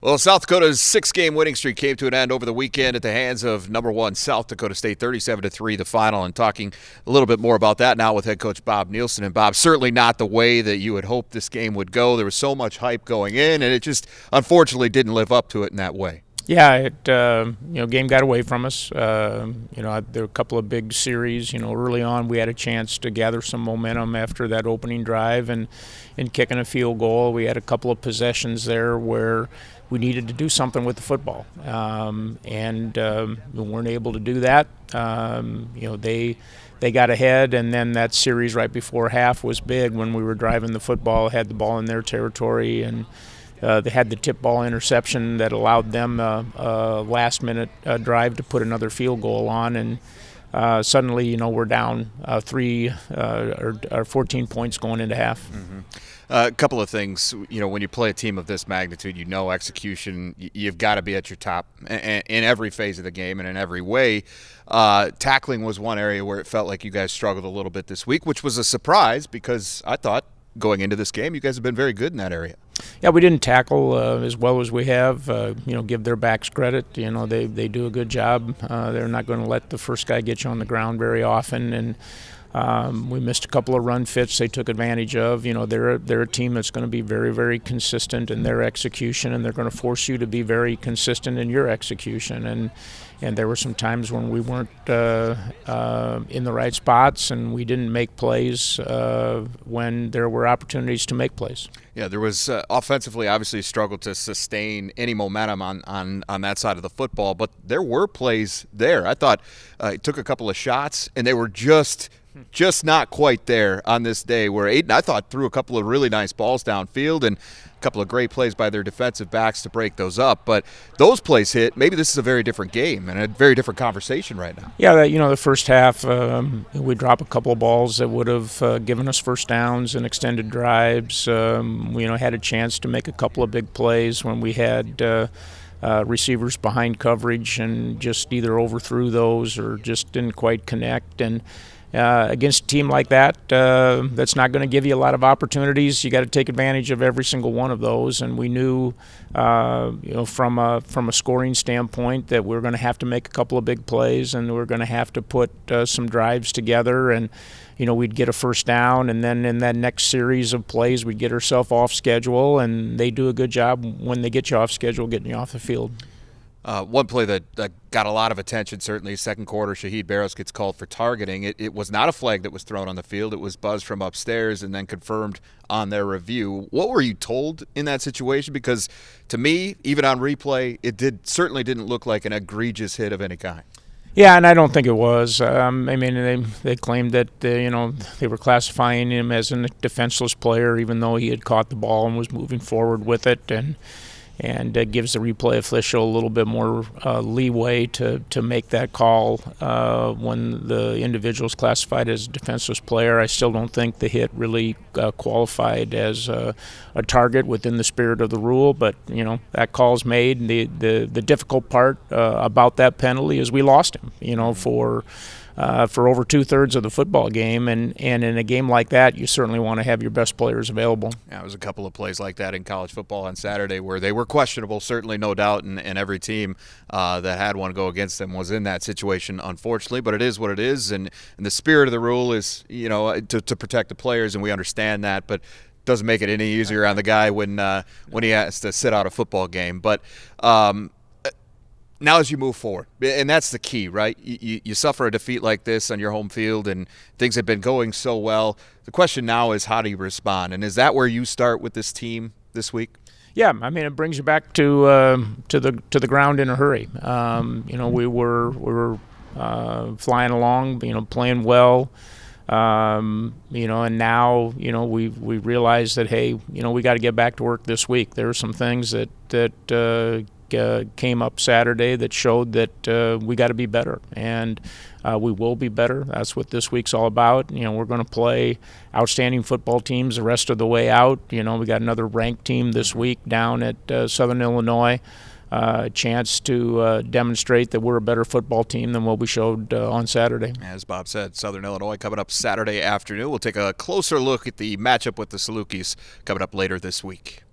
Well, South Dakota's six-game winning streak came to an end over the weekend at the hands of number one South Dakota State, 37-3, the final. And talking a little bit more about that now with head coach Bob Nielson. And Bob, certainly not the way that you had hoped this game would go. There was so much hype going in, and it just unfortunately didn't live up to it in that way. Yeah, game got away from us. There were a couple of big series. Early on we had a chance to gather some momentum after that opening drive and kicking a field goal. We had a couple of possessions there where we needed to do something with the football, and we weren't able to do that. They got ahead, and then that series right before half was big when we were driving the football, had the ball in their territory, and they had the tip ball interception that allowed them a last-minute drive to put another field goal on, and suddenly, we're down 14 points going into half. Mm-hmm. A couple of things. When you play a team of this magnitude, execution, you've got to be at your top in every phase of the game and in every way. Tackling was one area where it felt like you guys struggled a little bit this week, which was a surprise because I thought going into this game you guys have been very good in that area. Yeah, we didn't tackle as well as we have. Give their backs credit. They do a good job. They're not going to let the first guy get you on the ground very often, and we missed a couple of run fits they took advantage of. They're a team that's going to be very, very consistent in their execution, and they're going to force you to be very consistent in your execution. And there were some times when we weren't in the right spots, and we didn't make plays when there were opportunities to make plays. Yeah, there was offensively obviously a struggle to sustain any momentum on that side of the football, but there were plays there. I thought it took a couple of shots, and they were just not quite there on this day where Aiden, I thought, threw a couple of really nice balls downfield and a couple of great plays by their defensive backs to break those up. But those plays hit. Maybe this is a very different game and a very different conversation right now. Yeah, the first half, we dropped a couple of balls that would have given us first downs and extended drives. We had a chance to make a couple of big plays when we had receivers behind coverage and just either overthrew those or just didn't quite connect. And against a team like that, that's not going to give you a lot of opportunities. You got to take advantage of every single one of those. And we knew, from a scoring standpoint, that we were going to have to make a couple of big plays, and we're going to have to put some drives together. And we'd get a first down, and then in that next series of plays, we'd get ourselves off schedule. And they do a good job when they get you off schedule, getting you off the field. One play that got a lot of attention, certainly second quarter, Shaheed Barrows gets called for targeting. It was not a flag that was thrown on the field. It was buzzed from upstairs and then confirmed on their review. What were you told in that situation? Because to me, even on replay, certainly didn't look like an egregious hit of any kind. Yeah, and I don't think it was. They claimed that they were classifying him as a defenseless player, even though he had caught the ball and was moving forward with it, and gives the replay official a little bit more leeway to make that call when the individual is classified as a defenseless player. I still don't think the hit really qualified as a target within the spirit of the rule, but that call's made. The difficult part about that penalty is we lost him. For over two-thirds of the football game, and in a game like that, you certainly want to have your best players available. Yeah, it was a couple of plays like that in college football on Saturday where they were questionable, certainly, no doubt, and every team that had one go against them was in that situation, unfortunately, but it is what it is, and the spirit of the rule is, to protect the players, and we understand that, but doesn't make it any easier on the guy when he has to sit out a football game. But now as you move forward, and that's the key, right? You suffer a defeat like this on your home field, and things have been going so well. The question now is, how do you respond? And is that where you start with this team this week? Yeah, it brings you back to the ground in a hurry. We were flying along, playing well. And now, we realize that, hey, we got to get back to work this week. There are some things that came up Saturday that showed that we got to be better, and we will be better. That's what this week's all about. We're going to play outstanding football teams the rest of the way out. We got another ranked team this week down at Southern Illinois. A chance to demonstrate that we're a better football team than what we showed on Saturday. As Bob said, Southern Illinois coming up Saturday afternoon. We'll take a closer look at the matchup with the Salukis coming up later this week.